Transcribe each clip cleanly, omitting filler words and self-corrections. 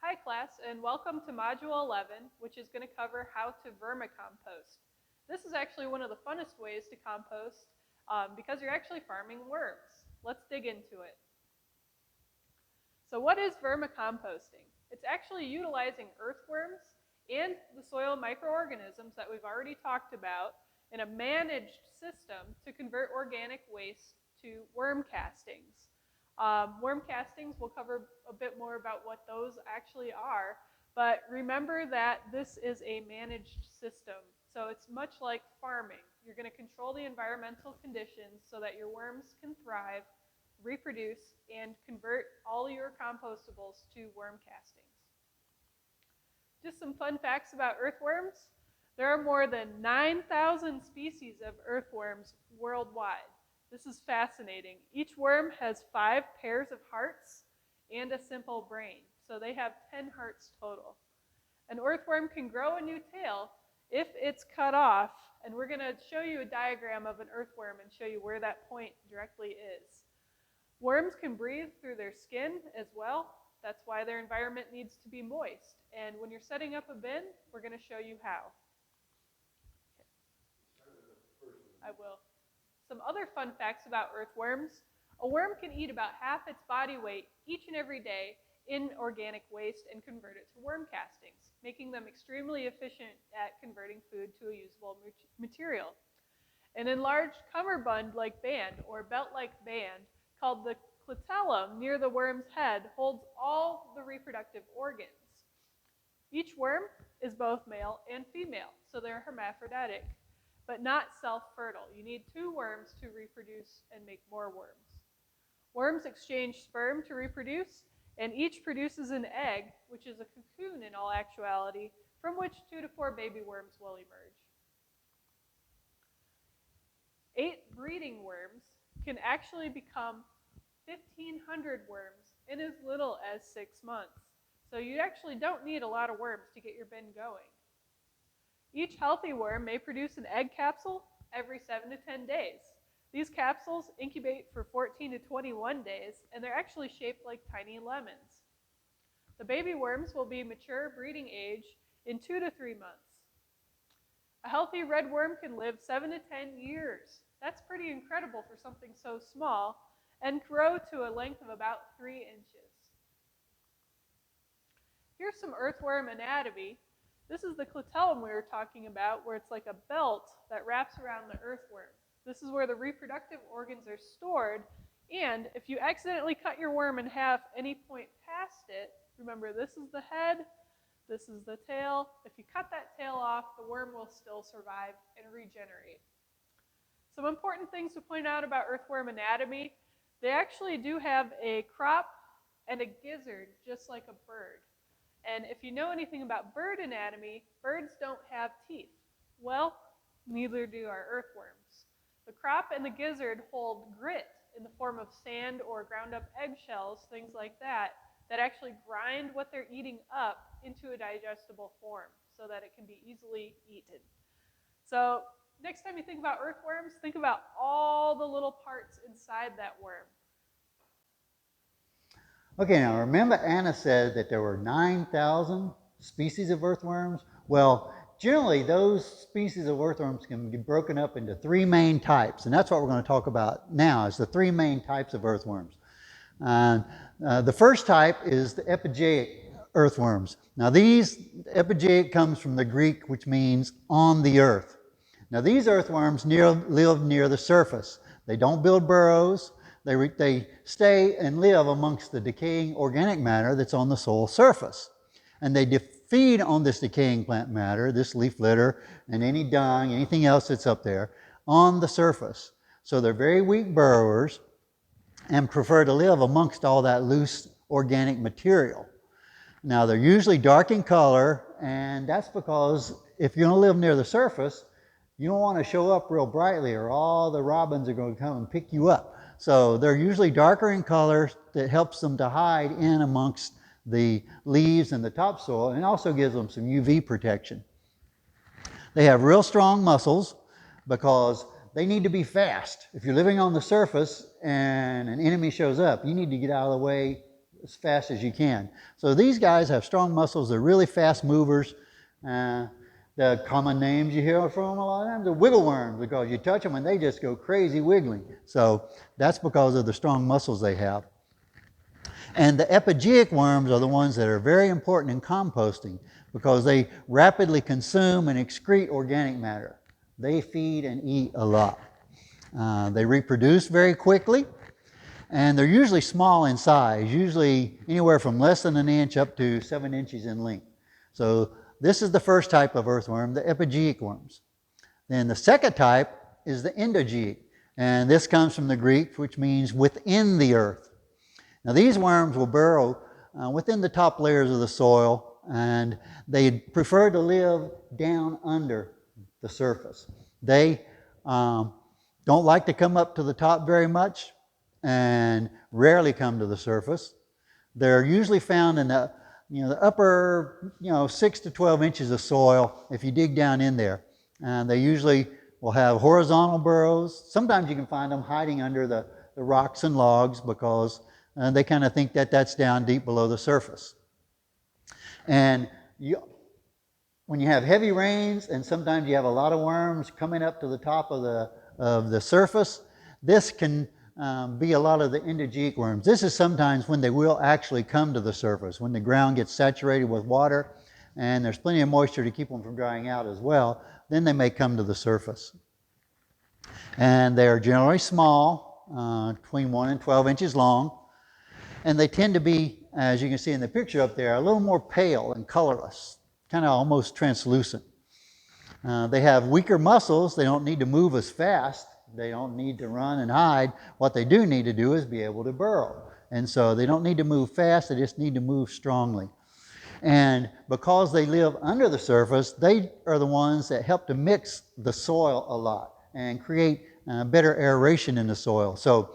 Hi class, and welcome to Module 11, which is going to cover how to vermicompost. This is actually one of the funnest ways to compost because you're actually farming worms. Let's dig into it. So what is vermicomposting? It's actually utilizing earthworms and the soil microorganisms that we've already talked about in a managed system to convert organic waste to worm castings. Worm castings, we'll cover a bit more about what those actually are, but remember that this is a managed system, so it's much like farming. You're going to control the environmental conditions so that your worms can thrive, reproduce, and convert all your compostables to worm castings. Just some fun facts about earthworms. There are more than 9,000 species of earthworms worldwide. This is fascinating. Each worm has 5 pairs of hearts and a simple brain, so they have 10 hearts total. An earthworm can grow a new tail if it's cut off, and we're going to show you a diagram of an earthworm and show you where that point directly is. Worms can breathe through their skin as well. That's why their environment needs to be moist. And when you're setting up a bin, we're going to show you how. I will. Some other fun facts about earthworms. A worm can eat about half its body weight each and every day in organic waste and convert it to worm castings, making them extremely efficient at converting food to a usable material. An enlarged cummerbund-like band or belt-like band called the clitellum near the worm's head holds all the reproductive organs. Each worm is both male and female, so they're hermaphroditic, but not self-fertile. You need 2 worms to reproduce and make more worms. Worms exchange sperm to reproduce, and each produces an egg, which is a cocoon in all actuality, from which 2 to 4 baby worms will emerge. 8 breeding worms can actually become 1,500 worms in as little as 6 months. So you actually don't need a lot of worms to get your bin going. Each healthy worm may produce an egg capsule every 7 to 10 days. These capsules incubate for 14 to 21 days, and they're actually shaped like tiny lemons. The baby worms will be mature breeding age in 2 to 3 months. A healthy red worm can live 7 to 10 years. That's pretty incredible for something so small, and grow to a length of about 3 inches. Here's some earthworm anatomy. This is the clitellum we were talking about, where it's like a belt that wraps around the earthworm. This is where the reproductive organs are stored, and if you accidentally cut your worm in half any point past it, remember this is the head, this is the tail. If you cut that tail off, the worm will still survive and regenerate. Some important things to point out about earthworm anatomy: they actually do have a crop and a gizzard, just like a bird. And if you know anything about bird anatomy, birds don't have teeth. Well, neither do our earthworms. The crop and the gizzard hold grit in the form of sand or ground up eggshells, things like that, that actually grind what they're eating up into a digestible form so that it can be easily eaten. So next time you think about earthworms, think about all the little parts inside that worm. Okay, now remember Anna said that there were 9,000 species of earthworms? Well, generally those species of earthworms can be broken up into 3 main types, and that's what we're going to talk about now, is the 3 main types of earthworms. The first type is the epigeic earthworms. Now epigeic comes from the Greek, which means on the earth. Now these earthworms live near the surface. They don't build burrows. They stay and live amongst the decaying organic matter that's on the soil surface. And they feed on this decaying plant matter, this leaf litter, and any dung, anything else that's up there, on the surface. So they're very weak burrowers and prefer to live amongst all that loose organic material. Now they're usually dark in color, and that's because if you're going to live near the surface, you don't want to show up real brightly or all the robins are going to come and pick you up. So they're usually darker in color. That helps them to hide in amongst the leaves and the topsoil, and also gives them some UV protection. They have real strong muscles because they need to be fast. If you're living on the surface and an enemy shows up, you need to get out of the way as fast as you can. So these guys have strong muscles. They're really fast movers. The common names you hear from them a lot of times are wiggle worms, because you touch them and they just go crazy wiggling. So that's because of the strong muscles they have. And the epigeic worms are the ones that are very important in composting, because they rapidly consume and excrete organic matter. They feed and eat a lot. They reproduce very quickly, and they're usually small in size, usually anywhere from less than an inch up to 7 inches in length. So this is the first type of earthworm, the epigeic worms. Then the second type is the endogeic, and this comes from the Greek, which means within the earth. Now these worms will burrow within the top layers of the soil, and they prefer to live down under the surface. They don't like to come up to the top very much and rarely come to the surface. They're usually found in the upper 6 to 12 inches of soil if you dig down in there. And they usually will have horizontal burrows. Sometimes you can find them hiding under the rocks and logs, because they kind of think that that's down deep below the surface. And when you have heavy rains and sometimes you have a lot of worms coming up to the top of the surface, this can be a lot of the endogeic worms. This is sometimes when they will actually come to the surface, when the ground gets saturated with water and there's plenty of moisture to keep them from drying out as well, then they may come to the surface. And they are generally small, between 1 and 12 inches long, and they tend to be, as you can see in the picture up there, a little more pale and colorless, kind of almost translucent. They have weaker muscles. They don't need to move as fast. They don't need to run and hide. What they do need to do is be able to burrow. And so they don't need to move fast, they just need to move strongly. And because they live under the surface, they are the ones that help to mix the soil a lot and create better aeration in the soil. So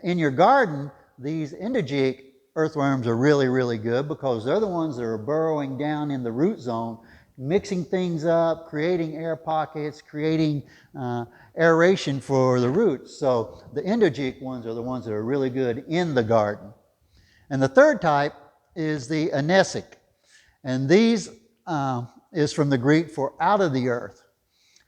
in your garden, these endogeic earthworms are really, really good, because they're the ones that are burrowing down in the root zone, mixing things up, creating air pockets, creating aeration for the roots. So the endogeic ones are the ones that are really good in the garden. And the third type is the anesic. And these is from the Greek for out of the earth.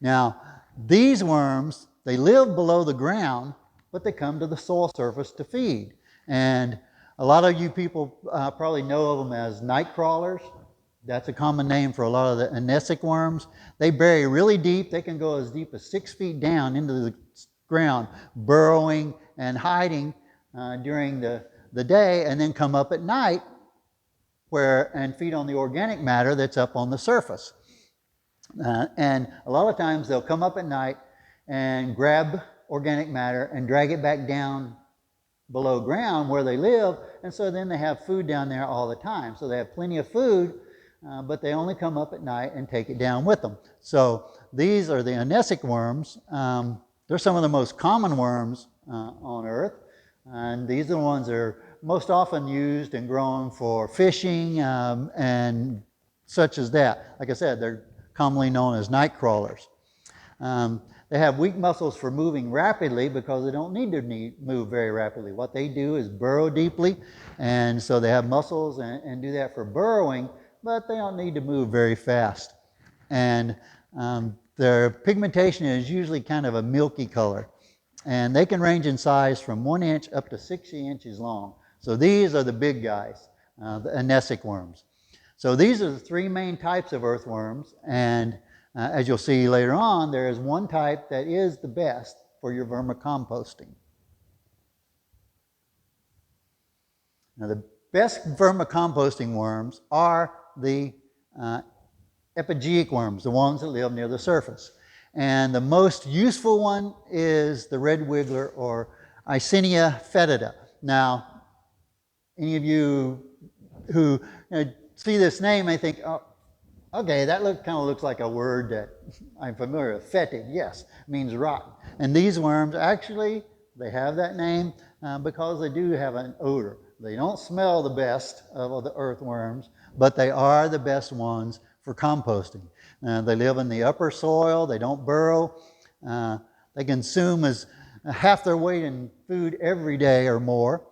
Now, these worms, they live below the ground, but they come to the soil surface to feed. And a lot of you people probably know of them as night crawlers. That's a common name for a lot of the anesic worms. They bury really deep. They can go as deep as 6 feet down into the ground, burrowing and hiding during the day, and then come up at night and feed on the organic matter that's up on the surface. And a lot of times they'll come up at night and grab organic matter and drag it back down below ground where they live, and so then they have food down there all the time. So they have plenty of food, but they only come up at night and take it down with them. So these are the anesic worms. They're some of the most common worms on Earth, and these are the ones that are most often used and grown for fishing and such as that. Like I said, they're commonly known as night crawlers. They have weak muscles for moving rapidly, because they don't need to move very rapidly. What they do is burrow deeply, and so they have muscles and do that for burrowing, but they don't need to move very fast. And their pigmentation is usually kind of a milky color, and they can range in size from 1 inch up to 60 inches long. So these are the big guys, the anesic worms. So these are the 3 main types of earthworms, and as you'll see later on, there is one type that is the best for your vermicomposting. Now, the best vermicomposting worms are the epigeic worms, the ones that live near the surface. And the most useful one is the red wiggler, or Icenia fetida. Now, any of you who see this name may think, oh, okay, that kind of looks like a word that I'm familiar with. Fetid, yes, means rotten. And these worms, actually, they have that name because they do have an odor. They don't smell the best of the earthworms, but they are the best ones for composting. They live in the upper soil. They don't burrow. They consume as half their weight in food every day or more.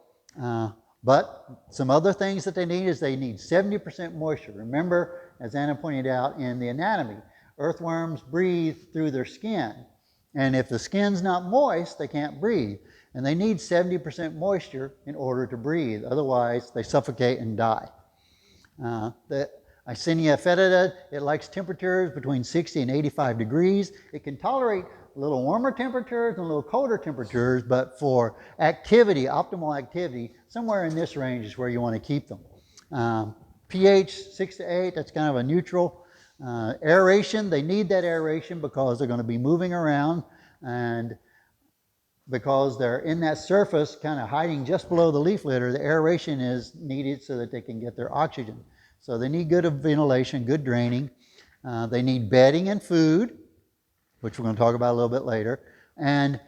But some other things that they need is they need 70% moisture. Remember, as Anna pointed out in the anatomy, earthworms breathe through their skin. And if the skin's not moist, they can't breathe. And they need 70% moisture in order to breathe. Otherwise, they suffocate and die. The Icenia fetida, it likes temperatures between 60 and 85 degrees. It can tolerate a little warmer temperatures and a little colder temperatures, but for activity, optimal activity, somewhere in this range is where you want to keep them. pH 6 to 8, that's kind of a neutral. Aeration, they need that aeration because they're going to be moving around, and because they're in that surface kind of hiding just below the leaf litter, the aeration is needed so that they can get their oxygen. So they need good ventilation, good draining. They need bedding and food, which we're going to talk about a little bit later. And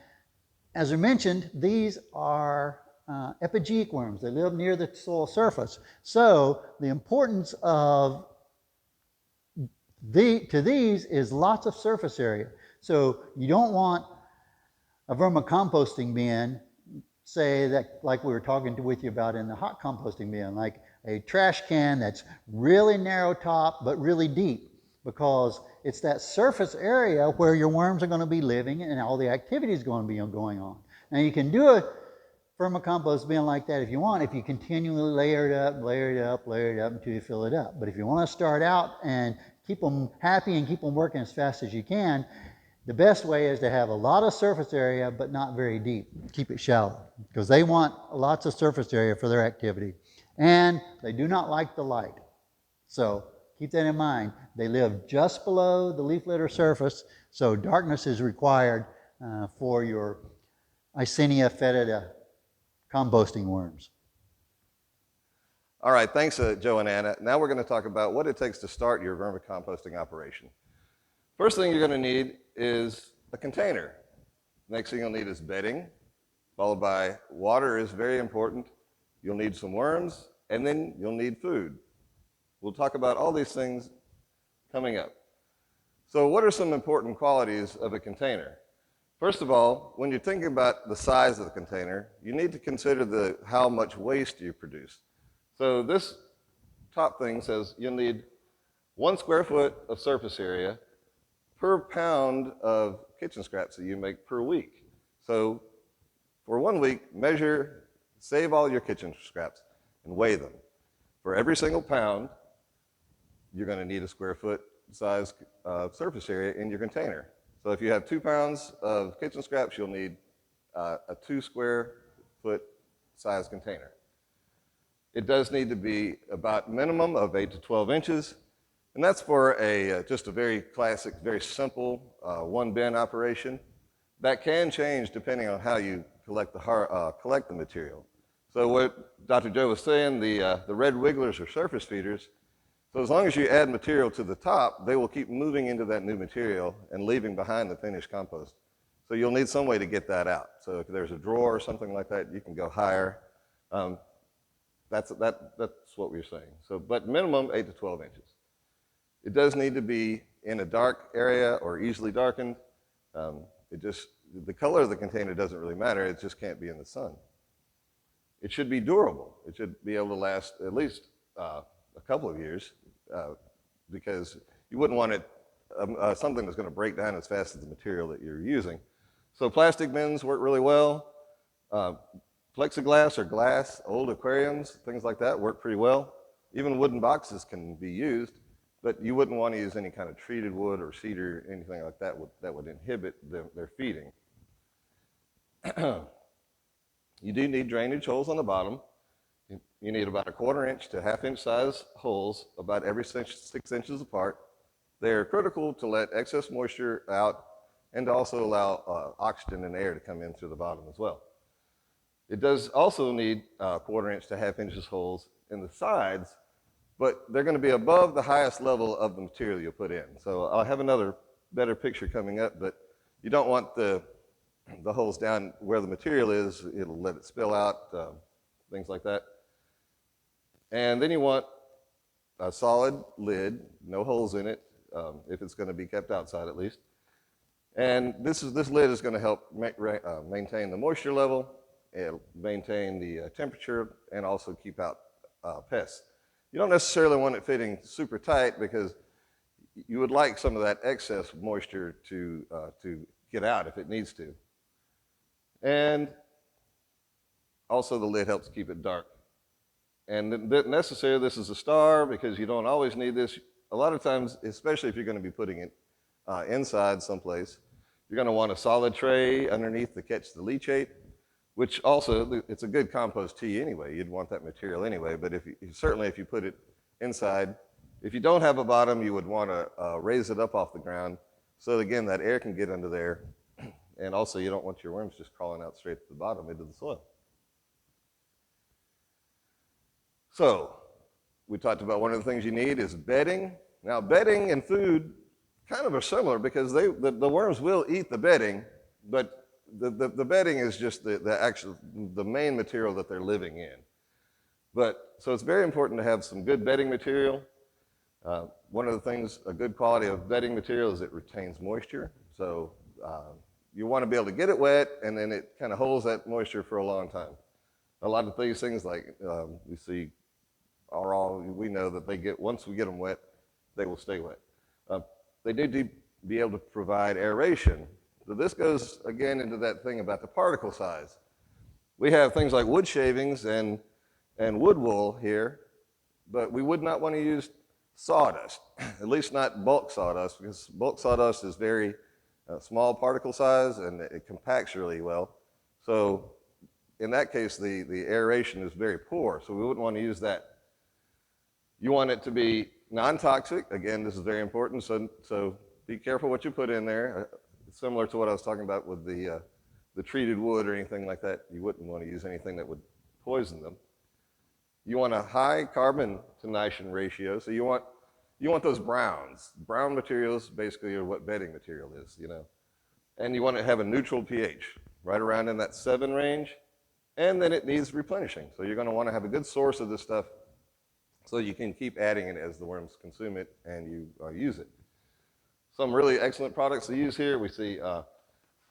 as I mentioned, these are epigeic worms. They live near the soil surface. So the importance of to these is lots of surface area. So you don't want a vermicomposting bin, say that like we were talking with you about in the hot composting bin, like a trash can that's really narrow top but really deep, because it's that surface area where your worms are going to be living and all the activity is going to be going on. Now you can do a vermicompost bin like that if you want, if you continually layer it up, layer it up, layer it up until you fill it up. But if you want to start out and keep them happy and keep them working as fast as you can, the best way is to have a lot of surface area but not very deep. Keep it shallow because they want lots of surface area for their activity. And they do not like the light. So keep that in mind. They live just below the leaf litter surface, so darkness is required for your Icenia fetida composting worms. All right, thanks, Joe and Anna. Now we're going to talk about what it takes to start your vermicomposting operation. First thing you're going to need is a container. Next thing you'll need is bedding, followed by water is very important. You'll need some worms, and then you'll need food. We'll talk about all these things coming up. So what are some important qualities of a container? First of all, when you're thinking about the size of the container, you need to consider how much waste you produce. So this top thing says you'll need 1 square foot of surface area per pound of kitchen scraps that you make per week. So for 1 week, save all your kitchen scraps and weigh them. For every single pound, you're going to need a square foot size surface area in your container. So if you have 2 pounds of kitchen scraps, you'll need a 2 square foot size container. It does need to be about minimum of 8 to 12 inches, and that's for just a very classic, very simple one bin operation. That can change depending on how you collect the material. So what Dr. Joe was saying, the red wigglers are surface feeders. So as long as you add material to the top, they will keep moving into that new material and leaving behind the finished compost. So you'll need some way to get that out. So if there's a drawer or something like that, you can go higher. That's what we're saying. So, but minimum 8 to 12 inches. It does need to be in a dark area or easily darkened. The color of the container doesn't really matter. It just can't be in the sun. It should be durable. It should be able to last at least a couple of years because you wouldn't want it something that's going to break down as fast as the material that you're using. So plastic bins work really well. Plexiglass or glass, old aquariums, things like that work pretty well. Even wooden boxes can be used, but you wouldn't want to use any kind of treated wood or cedar, anything like that that would inhibit their feeding. You do need drainage holes on the bottom. You need about a 1/4 inch to 1/2 inch size holes about every 6 inches apart. They're critical to let excess moisture out and to also allow oxygen and air to come in through the bottom as well. It does also need 1/4 inch to 1/2 inches holes in the sides, but they're going to be above the highest level of the material you'll put in. So I'll have another better picture coming up, but you don't want the holes down where the material is. It'll let it spill out, things like that. And then you want a solid lid, no holes in it, if it's going to be kept outside at least. And this lid is going to help maintain the moisture level. maintain the temperature, and also keep out pests. You don't necessarily want it fitting super tight because you would like some of that excess moisture to get out if it needs to. And also the lid helps keep it dark. And necessarily this is a star because you don't always need this. A lot of times, especially if you're going to be putting it inside someplace, you're going to want a solid tray underneath to catch the leachate, which also, it's a good compost tea anyway. You'd want that material anyway, but certainly if you put it inside, if you don't have a bottom, you would want to raise it up off the ground so again, that air can get under there. And also you don't want your worms just crawling out straight to the bottom into the soil. So, we talked about one of the things you need is bedding. Now, bedding and food kind of are similar because the worms will eat the bedding, but the bedding is just the main material that they're living in. So it's very important to have some good bedding material. One of the things, a good quality of bedding material is it retains moisture. So you want to be able to get it wet and then it kind of holds that moisture for a long time. A lot of these things like we see are all, we know that once we get them wet, they will stay wet. They need to be able to provide aeration. So this goes again into that thing about the particle size. We have things like wood shavings and wood wool here, but we would not want to use sawdust, at least not bulk sawdust, because bulk sawdust is very small particle size and it compacts really well. So in that case, the aeration is very poor, so we wouldn't want to use that. You want it to be non-toxic. Again, this is very important, so be careful what you put in there. Similar to what I was talking about with the treated wood or anything like that, you wouldn't want to use anything that would poison them. You want a high carbon to nitrogen ratio, so you want those browns. Brown materials basically are what bedding material is, you know. And you want to have a neutral pH, right around in that 7 range, and then it needs replenishing. So you're going to want to have a good source of this stuff so you can keep adding it as the worms consume it and you use it. Some really excellent products to use here, we see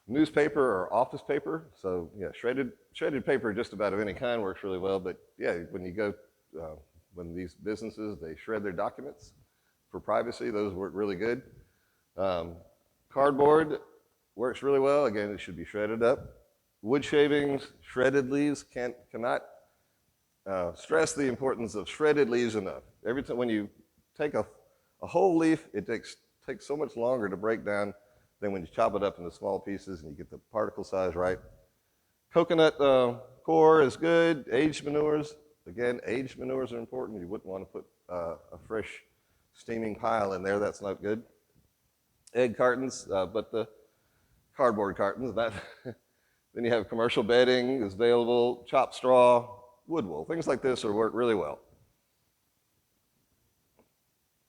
newspaper or office paper. So yeah, shredded paper just about of any kind works really well, but yeah, when these businesses, they shred their documents for privacy, those work really good. Cardboard works really well. Again, it should be shredded up. Wood shavings, shredded leaves, cannot stress the importance of shredded leaves enough. Every time when you take a whole leaf, it takes so much longer to break down than when you chop it up into small pieces and you get the particle size right. Coconut core is good. Aged manures, again, aged manures are important. You wouldn't want to put a fresh steaming pile in there. That's not good. Egg cartons, but the cardboard cartons, then you have commercial bedding is available, chopped straw, wood wool. Things like this work really well.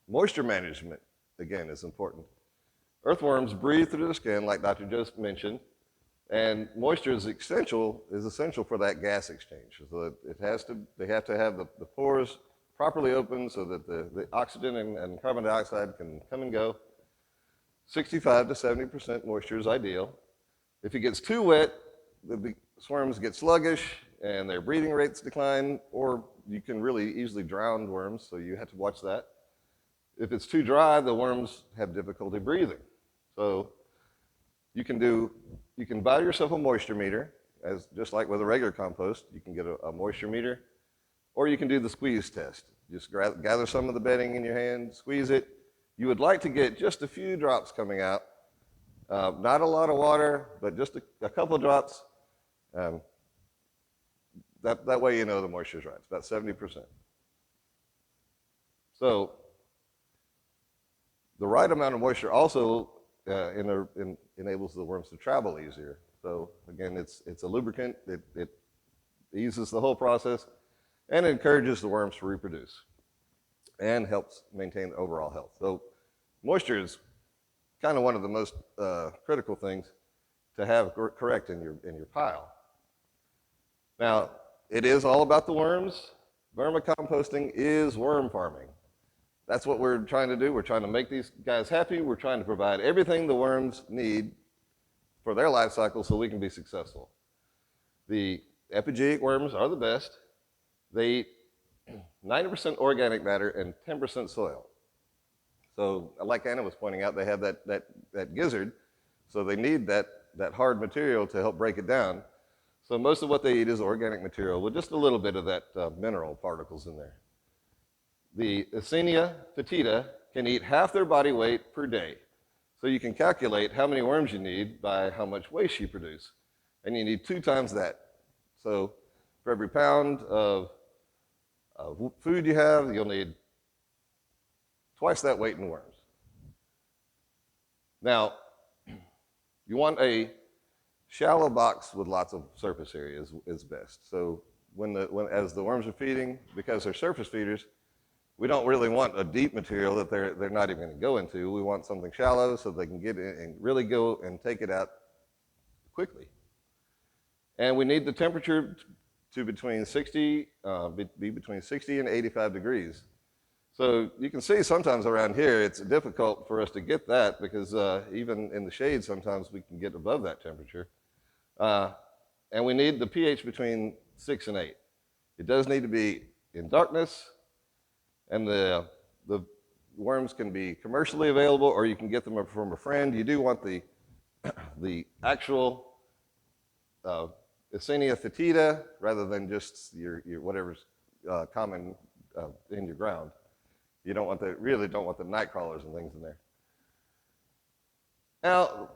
Moisture management, again, is important. Earthworms breathe through the skin, like Dr. just mentioned, and moisture is essential for that gas exchange. So they have to have the pores properly open so that the oxygen and carbon dioxide can come and go. 65 to 70% moisture is ideal. If it gets too wet, the swarms get sluggish and their breathing rates decline, or you can really easily drown worms, so you have to watch that. If it's too dry, the worms have difficulty breathing. So you can buy yourself a moisture meter, just like with a regular compost, you can get a moisture meter, or you can do the squeeze test. Just gather some of the bedding in your hand, squeeze it. You would like to get just a few drops coming out. Not a lot of water, but just a couple of drops. That way you know the moisture is right. It's about 70%. So the right amount of moisture also enables the worms to travel easier. So again, it's a lubricant. It eases the whole process and encourages the worms to reproduce and helps maintain the overall health. So moisture is kind of one of the most critical things to have correct in your pile. Now, it is all about the worms. Vermicomposting is worm farming. That's what we're trying to do. We're trying to make these guys happy. We're trying to provide everything the worms need for their life cycle so we can be successful. The Epigeic worms are the best. They eat 90% organic matter and 10% soil. So like Anna was pointing out, they have that gizzard, so they need that hard material to help break it down. So most of what they eat is organic material with just a little bit of that mineral particles in there. The Earthworms fetida can eat half their body weight per day. So you can calculate how many worms you need by how much waste you produce. And you need 2 times that. So for every pound of food you have, you'll need twice that weight in worms. Now, you want a shallow box with lots of surface area is best. So as the worms are feeding, because they're surface feeders, we don't really want a deep material that they're not even going to go into. We want something shallow so they can get in and really go and take it out quickly. And we need the temperature to be between 60 and 85 degrees. So you can see sometimes around here it's difficult for us to get that because even in the shade sometimes we can get above that temperature. And we need the pH between 6 and 8. It does need to be in darkness, and the worms can be commercially available or you can get them from a friend. You do want the actual Earthworms fetida rather than just your whatever's common in your ground. You don't want really don't want the night crawlers and things in there. Now,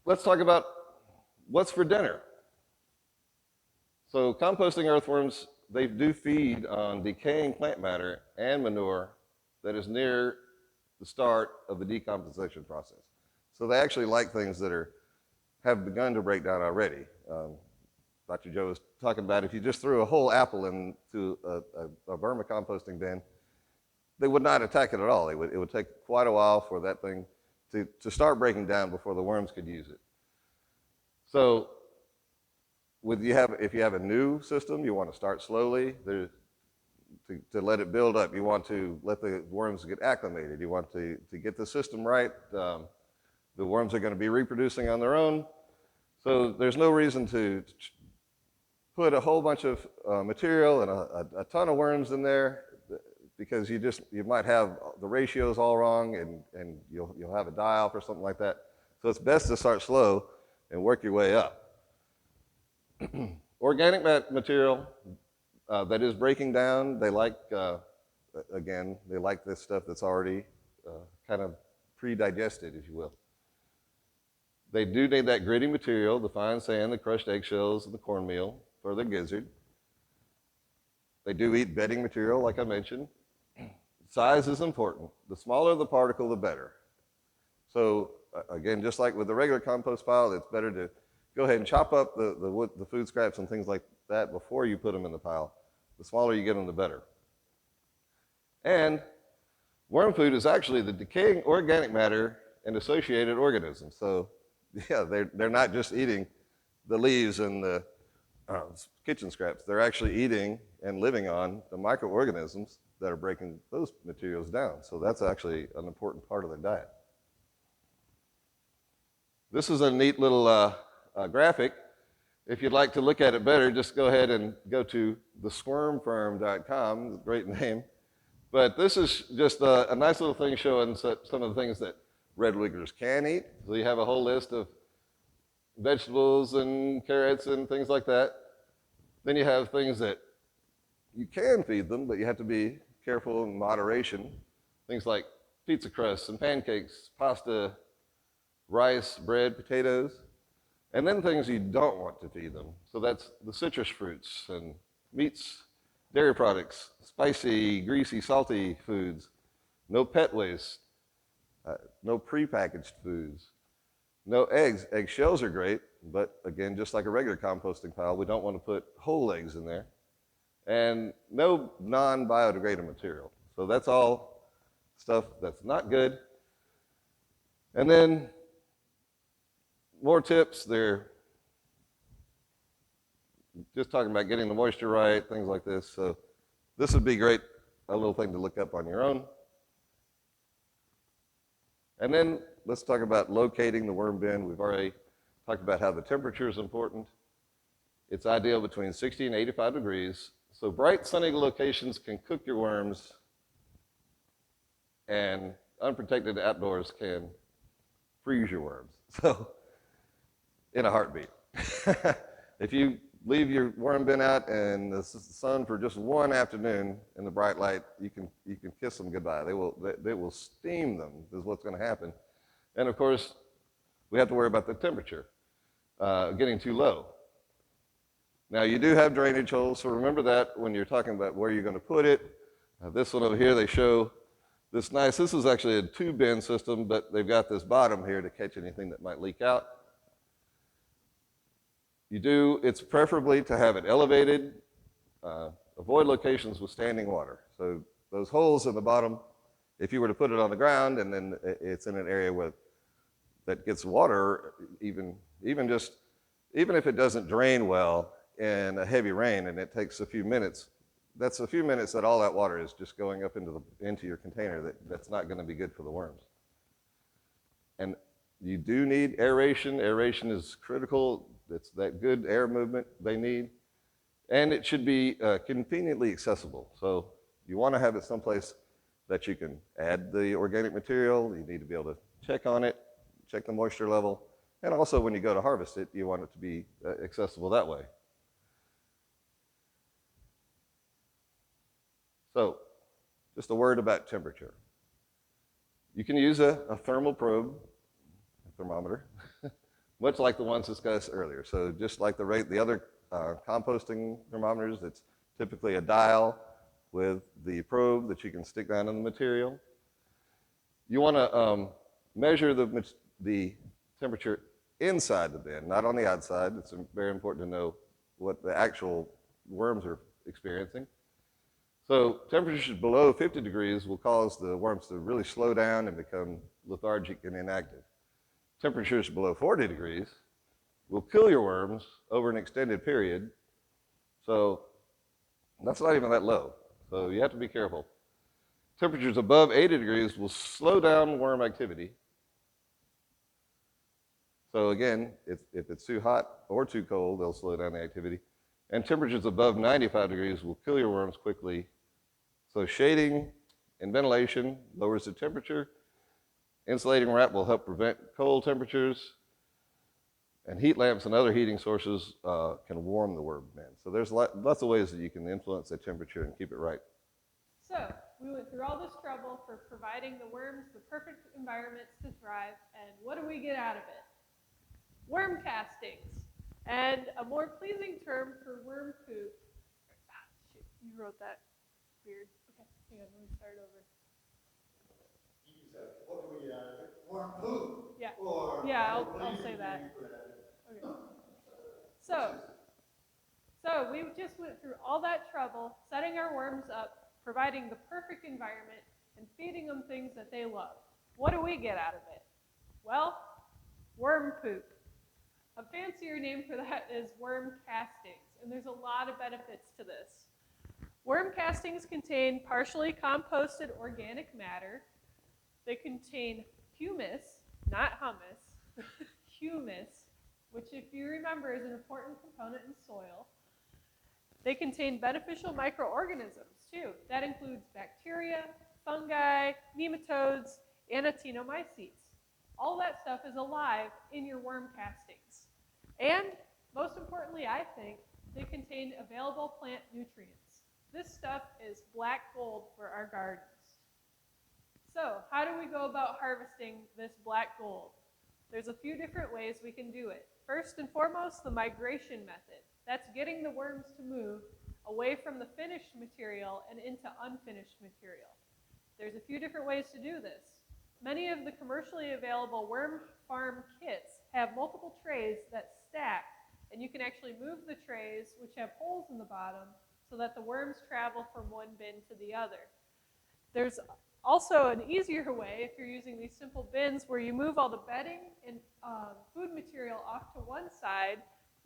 let's talk about what's for dinner. So composting earthworms, they do feed on decaying plant matter and manure that is near the start of the decomposition process. So they actually like things that have begun to break down already. Dr. Joe was talking about if you just threw a whole apple into a vermicomposting bin, they would not attack it at all. It would take quite a while for that thing to start breaking down before the worms could use it. So if you have a new system, you want to start slowly to let it build up. You want to let the worms get acclimated. You want to get the system right. The worms are going to be reproducing on their own. So there's no reason to put a whole bunch of material and a ton of worms in there because you might have the ratios all wrong and you'll have a die-off or something like that. So it's best to start slow and work your way up. Organic material that is breaking down, they like, again, they like this stuff that's already kind of pre-digested, if you will. They do need that gritty material, the fine sand, the crushed eggshells, and the cornmeal for their gizzard. They do eat bedding material, like I mentioned. Size is important. The smaller the particle, the better. So again, just like with the regular compost pile, it's better to go ahead and chop up the food scraps and things like that before you put them in the pile. The smaller you get them, the better. And worm food is actually the decaying organic matter and associated organisms. So yeah, they're not just eating the leaves and the kitchen scraps. They're actually eating and living on the microorganisms that are breaking those materials down. So that's actually an important part of their diet. This is a neat little graphic. If you'd like to look at it better, just go ahead and go to thesquirmfarm.com, great name. But this is just a nice little thing showing some of the things that red wigglers can eat. So you have a whole list of vegetables and carrots and things like that. Then you have things that you can feed them, but you have to be careful in moderation. Things like pizza crusts and pancakes, pasta, rice, bread, potatoes. And then things you don't want to feed them. So that's the citrus fruits and meats, dairy products, spicy, greasy, salty foods, no pet waste, no prepackaged foods, no eggs. Egg shells are great, but again, just like a regular composting pile, we don't want to put whole eggs in there. And no non-biodegradable material. So that's all stuff that's not good. And then more tips, they're just talking about getting the moisture right, things like this. So this would be great, a little thing to look up on your own. And then let's talk about locating the worm bin. We've already talked about how the temperature is important. It's ideal between 60 and 85 degrees. So bright sunny locations can cook your worms, and unprotected outdoors can freeze your worms. So, in a heartbeat. If you leave your worm bin out in the sun for just one afternoon in the bright light, you can kiss them goodbye. They will steam them, is what's going to happen. And of course, we have to worry about the temperature getting too low. Now, you do have drainage holes, so remember that when you're talking about where you're going to put it. This one over here, they show this is actually a 2-bin system, but they've got this bottom here to catch anything that might leak out. It's preferably to have it elevated. Avoid locations with standing water. So those holes in the bottom, if you were to put it on the ground and then it's in an area that gets water, even if it doesn't drain well in a heavy rain and it takes a few minutes, that's a few minutes that all that water is just going up into your container. That's not going to be good for the worms. And you do need aeration. Aeration is critical. It's that good air movement they need. And it should be conveniently accessible. So you want to have it someplace that you can add the organic material. You need to be able to check on it, check the moisture level. And also when you go to harvest it, you want it to be accessible that way. So just a word about temperature. You can use a thermal probe, a thermometer, much like the ones discussed earlier. So just like the other composting thermometers, it's typically a dial with the probe that you can stick down in the material. You want to measure the temperature inside the bin, not on the outside. It's very important to know what the actual worms are experiencing. So temperatures below 50 degrees will cause the worms to really slow down and become lethargic and inactive. Temperatures below 40 degrees will kill your worms over an extended period. So that's not even that low. So you have to be careful. Temperatures above 80 degrees will slow down worm activity. So again, if it's too hot or too cold, they'll slow down the activity. And temperatures above 95 degrees will kill your worms quickly. So shading and ventilation lowers the temperature. Insulating wrap will help prevent cold temperatures. And heat lamps and other heating sources can warm the worm bin. So there's lots of ways that you can influence the temperature and keep it right. So we went through all this trouble for providing the worms the perfect environments to thrive, and what do we get out of it? Worm castings. And a more pleasing term for worm poop. Shoot, you wrote that weird. Okay, hang on, let me start over. You said, what do we worm poop? Yeah, or yeah, I'll say that. Okay. So we just went through all that trouble, setting our worms up, providing the perfect environment, and feeding them things that they love. What do we get out of it? Well, worm poop. A fancier name for that is worm castings, and there's a lot of benefits to this. Worm castings contain partially composted organic matter. They contain humus, not hummus, humus, which if you remember is an important component in soil. They contain beneficial microorganisms too. That includes bacteria, fungi, nematodes, and actinomycetes. All that stuff is alive in your worm castings. And most importantly, I think, they contain available plant nutrients. This stuff is black gold for our gardens. So how do we go about harvesting this black gold? There's a few different ways we can do it. First and foremost, the migration method. That's getting the worms to move away from the finished material and into unfinished material. There's a few different ways to do this. Many of the commercially available worm farm kits have multiple trays that stack, and you can actually move the trays, which have holes in the bottom, so that the worms travel from one bin to the other. There's also an easier way if you're using these simple bins where you move all the bedding and food material off to one side,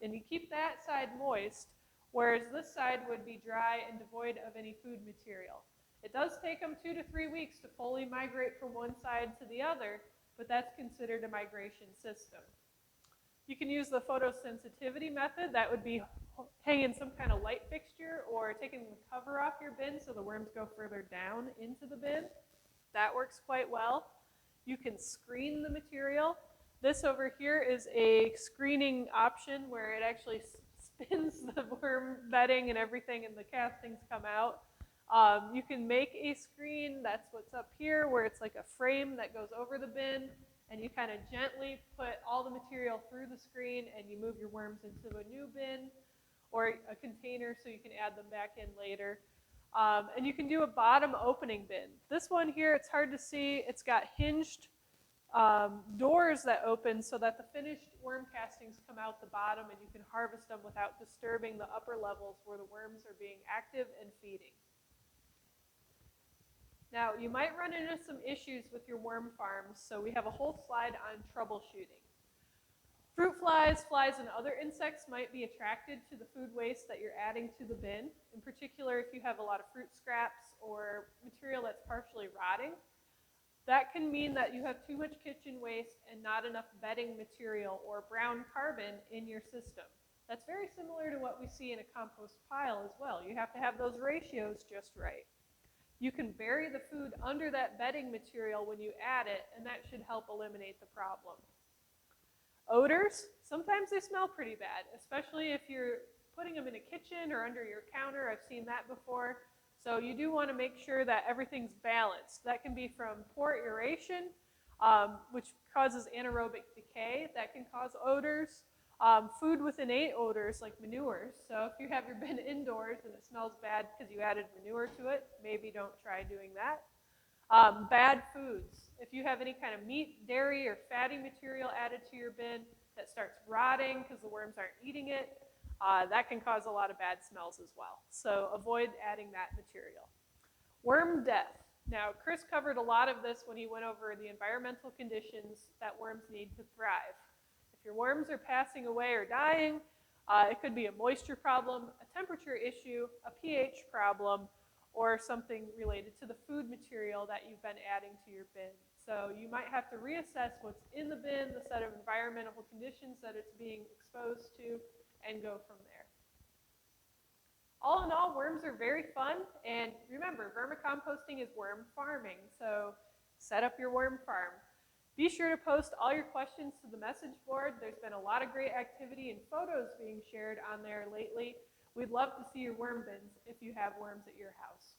and you keep that side moist, whereas this side would be dry and devoid of any food material. It does take them 2 to 3 weeks to fully migrate from one side to the other, but that's considered a migration system. You can use the photosensitivity method. That would be hanging some kind of light fixture or taking the cover off your bin so the worms go further down into the bin. That works quite well. You can screen the material. This over here is a screening option where it actually spins the worm bedding and everything and the castings come out. You can make a screen, that's what's up here, where it's like a frame that goes over the bin, and you kind of gently put all the material through the screen and you move your worms into a new bin or a container so you can add them back in later. And you can do a bottom opening bin. This one here, it's hard to see. It's got hinged doors that open so that the finished worm castings come out the bottom and you can harvest them without disturbing the upper levels where the worms are being active and feeding. Now, you might run into some issues with your worm farms, so we have a whole slide on troubleshooting. Fruit flies, flies, and other insects might be attracted to the food waste that you're adding to the bin. In particular, if you have a lot of fruit scraps or material that's partially rotting, that can mean that you have too much kitchen waste and not enough bedding material or brown carbon in your system. That's very similar to what we see in a compost pile as well. You have to have those ratios just right. You can bury the food under that bedding material when you add it, and that should help eliminate the problem. Odors, sometimes they smell pretty bad, especially if you're putting them in a kitchen or under your counter. I've seen that before. So you do want to make sure that everything's balanced. That can be from poor aeration, which causes anaerobic decay. That can cause odors. Food with innate odors like manures. So if you have your bin indoors and it smells bad because you added manure to it, maybe don't try doing that. Bad foods. If you have any kind of meat, dairy, or fatty material added to your bin that starts rotting because the worms aren't eating it, that can cause a lot of bad smells as well. So avoid adding that material. Worm death. Now, Chris covered a lot of this when he went over the environmental conditions that worms need to thrive. If your worms are passing away or dying, it could be a moisture problem, a temperature issue, a pH problem, or something related to the food material that you've been adding to your bin. So you might have to reassess what's in the bin, the set of environmental conditions that it's being exposed to, and go from there. All in all, worms are very fun, and remember, vermicomposting is worm farming, so set up your worm farm. Be sure to post all your questions to the message board. There's been a lot of great activity and photos being shared on there lately. We'd love to see your worm bins if you have worms at your house.